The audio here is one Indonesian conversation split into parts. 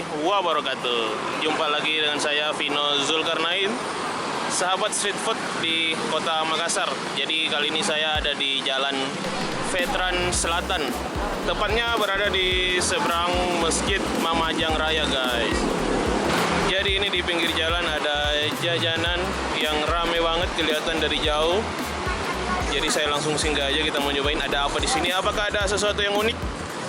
warahmatullahi wabarakatuh. Jumpa lagi dengan saya Vino Zulkarnain, sahabat street food di kota Makassar. Jadi kali ini saya ada di Jalan Veteran Selatan, tepatnya berada di seberang Masjid Mamajang Raya, guys. Jadi ini di pinggir jalan ada jajanan yang rame banget kelihatan dari jauh. Jadi saya langsung singgah aja, kita mau nyobain ada apa di sini. Apakah ada sesuatu yang unik?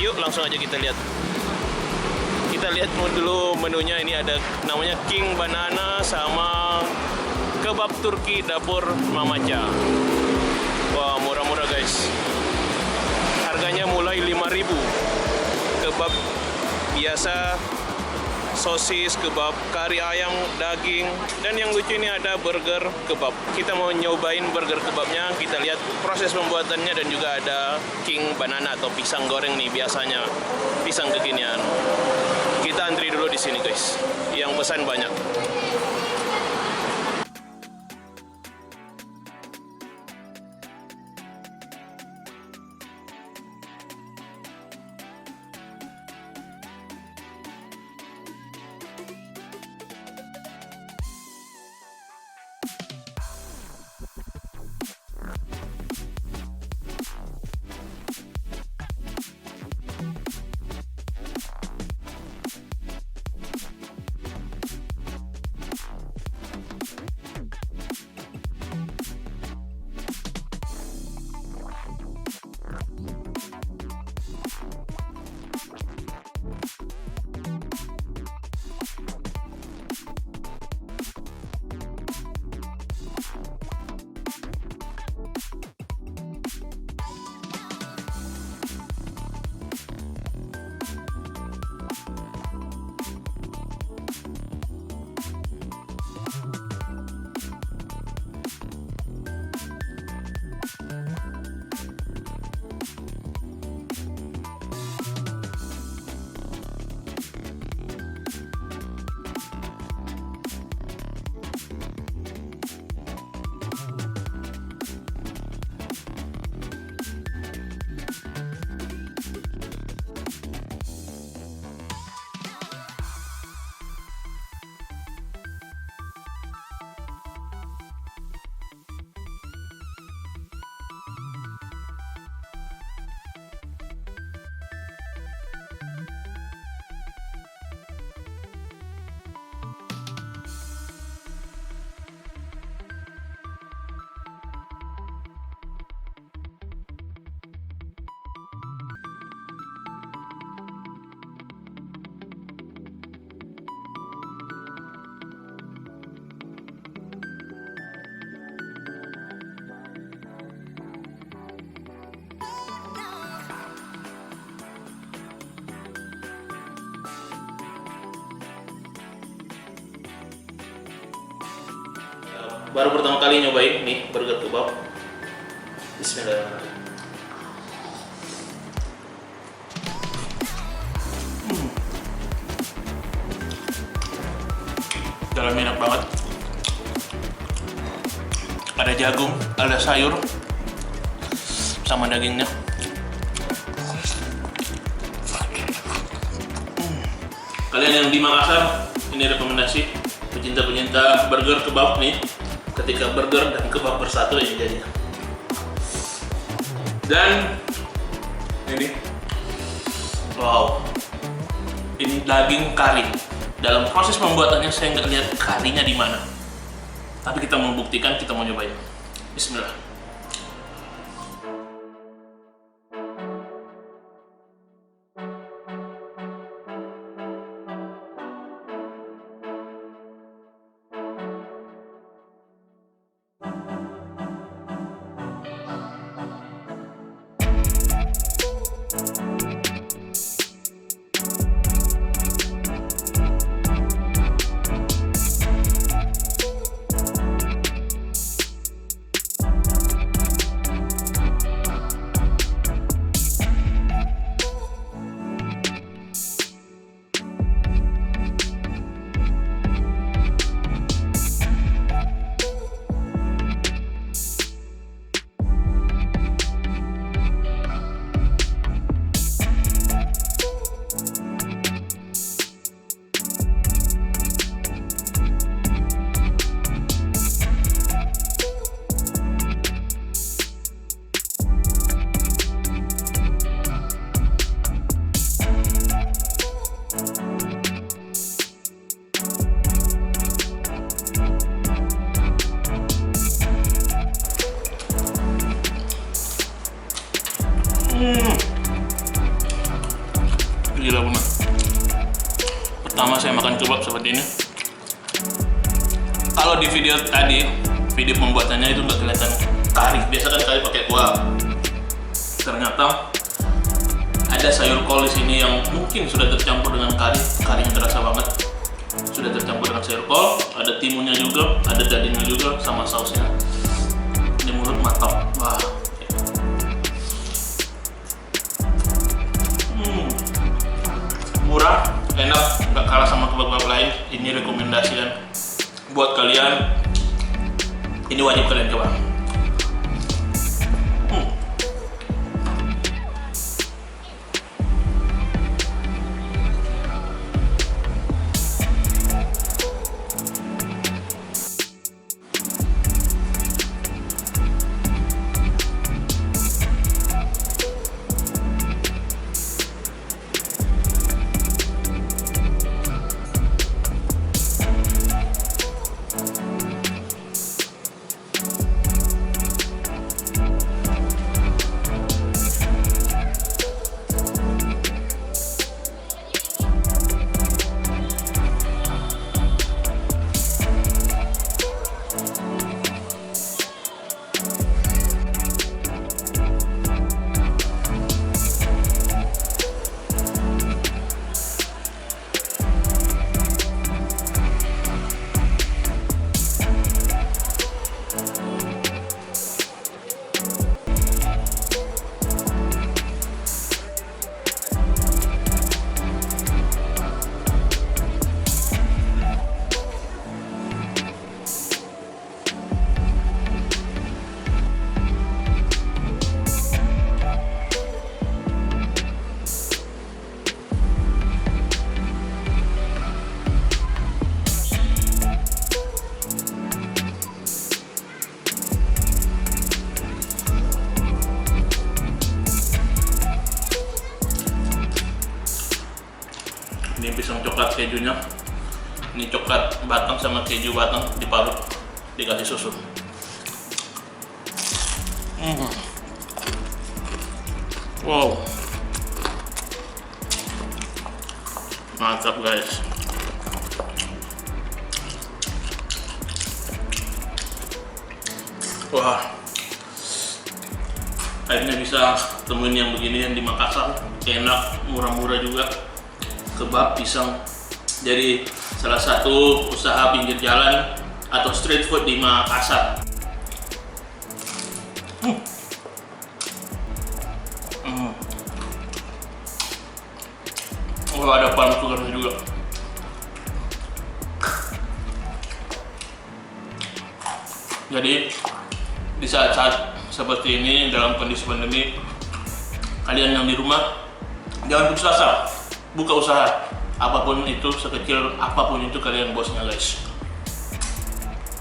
Yuk langsung aja kita lihat. Kita lihat dulu menunya. Ini ada namanya King Banana sama kebab Turki dapur Mamaca. Wah, murah-murah, guys. Harganya mulai 5.000. Kebab biasa, sosis, kebab kari ayam, daging, dan yang lucu ini ada burger kebab. Kita mau nyobain burger kebabnya, kita lihat proses pembuatannya, dan juga ada King Banana atau pisang goreng nih, biasanya pisang kekinian. Kita antri dulu di sini, guys. Yang pesan banyak. Baru pertama kali nyobain nih burger kebab. Bismillahirrahmanirrahim. Dalamnya enak banget. Ada jagung, ada sayur, sama dagingnya. Kalian yang di Makassar, ini rekomendasi pecinta-pecinta burger kebab nih. Ketika burger dan kebab bersatu ya jadinya. Dan ini, wow, ini daging kari. Dalam proses pembuatannya saya nggak lihat karinya di mana. Tapi kita mau buktikan, kita mau nyobain. Bismillah. Pertama saya makan kebab seperti ini. Kalau di video tadi, video pembuatannya itu nggak kelihatan kari. Biasa kan kari pakai kuah. Ternyata ada sayur kol di sini yang mungkin sudah tercampur dengan kari. Karinya terasa banget. Sudah tercampur dengan sayur kol. Ada timunnya juga, ada dagingnya juga, sama sausnya. Di mulut mantap. Wah. Murah, enak, nggak kalah sama kebab-kebab lain. Ini rekomendasian buat kalian. Ini wajib kalian coba. Ini pisang coklat kejunya. Ini coklat batang sama keju batang diparut, dikasih susu. Wow, mantap guys. Wah, akhirnya bisa temuin yang begini yang di Makassar. Enak, murah-murah juga. Kebab pisang jadi salah satu usaha pinggir jalan atau street food di Makassar. Oh, ada palm sugarnya juga. Jadi di saat-saat seperti ini dalam kondisi pandemi, kalian yang di rumah jangan putus asa. Buka usaha, apapun itu, sekecil apapun itu kalian bosnya guys.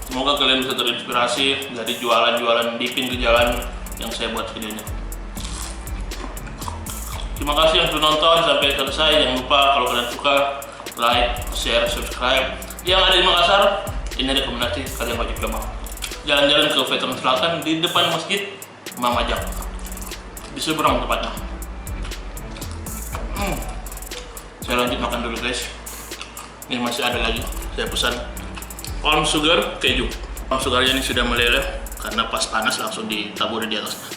Semoga kalian bisa terinspirasi dari jualan-jualan di pinggir jalan yang saya buat videonya. Terima kasih yang sudah nonton sampai selesai. Jangan lupa kalau kalian suka, like, share, subscribe. Yang ada di Makassar, ini rekomendasi kalian wajib coba. Jalan-jalan ke Veteran Selatan di depan Masjid Mamajang, di seberang tepatnya. Saya lanjut makan dulu guys. Ini masih ada lagi. Saya pesan palm sugar keju. Palm sugarnya ini sudah meleleh karena pas panas langsung ditaburi di atasnya.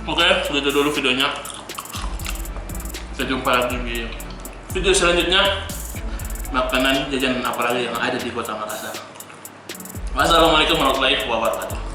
Oke, segitu dulu videonya. Kita jumpa lagi di video selanjutnya. Makanan jajanan apa lagi yang ada di Kota Makassar. Wassalamualaikum warahmatullahi wabarakatuh.